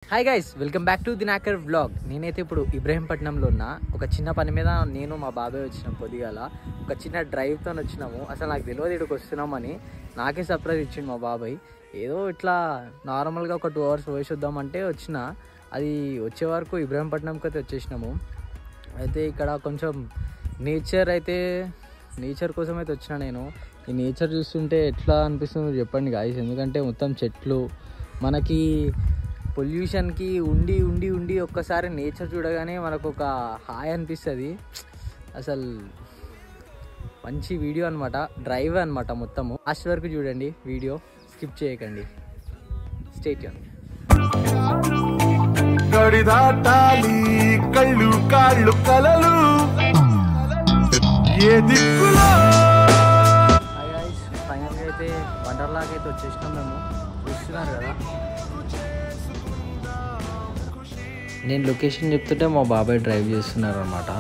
Hi guys, welcome back to Dinakar vlog. నేనైతే ఇప్పుడు ఇబ్రహీంపట్నంలో ఉన్నా. ఒక చిన్న పని మీద నేను మా బాబాయ్ వచ్చినాం. పొద్దుగాల ఒక చిన్న డ్రైవ్తో వచ్చినాము. అసలు నాకు తెలియదు ఇక్కడికి వస్తున్నామని. నాకే సర్ప్రైజ్ ఇచ్చిండు మా బాబాయ్. ఏదో ఇట్లా నార్మల్గా ఒక 2 hours పోయి చూద్దామంటే వచ్చిన. అది వచ్చే వరకు ఇబ్రహీంపట్నంకి అయితే వచ్చేసినాము. అయితే ఇక్కడ కొంచెం నేచర్ కోసం అయితే వచ్చిన నేను. ఈ నేచర్ చూస్తుంటే ఎట్లా అనిపిస్తుందో చెప్పండి గాయస్. ఎందుకంటే మొత్తం చెట్లు, మనకి పొల్యూషన్కి ఉండి ఉండి ఉండి ఒక్కసారి నేచర్ చూడగానే మనకు ఒక హాయ్ అనిపిస్తుంది. అసలు మంచి వీడియో అనమాట, డ్రైవ్ అనమాట. మొత్తము లాస్ట్ వరకు చూడండి, వీడియో స్కిప్ చేయకండి. Stay tune. గడిదాటాలి కళ్ళు కాళ్ళు కలలు ఏ దిక్కులో. హాయ్ గైస్, ఫైనల్గా అయితే వండర్లాకి అయితే వచ్చేసినాం మేము. చూస్తున్నారు కదా, నేను లొకేషన్ చెప్తుంటే మా బాబాయ్ డ్రైవ్ చేస్తున్నారు అనమాట.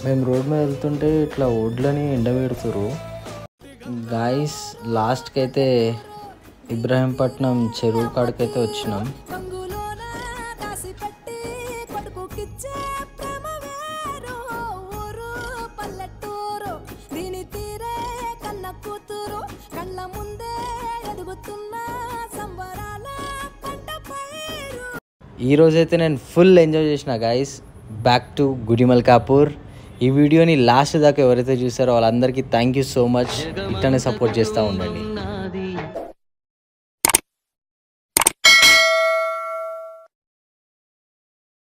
మేము రోడ్ మీద వెళ్తుంటే ఇట్లా ఒడ్లని ఎండబెడుతురు గాయస్. లాస్ట్కి అయితే ఇబ్రహీంపట్నం చెరువు కాడికైతే వచ్చినాం. ఈరోజైతే నేను ఫుల్ ఎంజాయ్ చేసిన గాయస్. Back to Gudimalkapur. ఈ వీడియోని లాస్ట్ దాకా ఎవరైతే చూసారో వాళ్ళందరికీ థ్యాంక్ యూ సో మచ్. ఇట్లానే సపోర్ట్ చేస్తూ ఉండండి.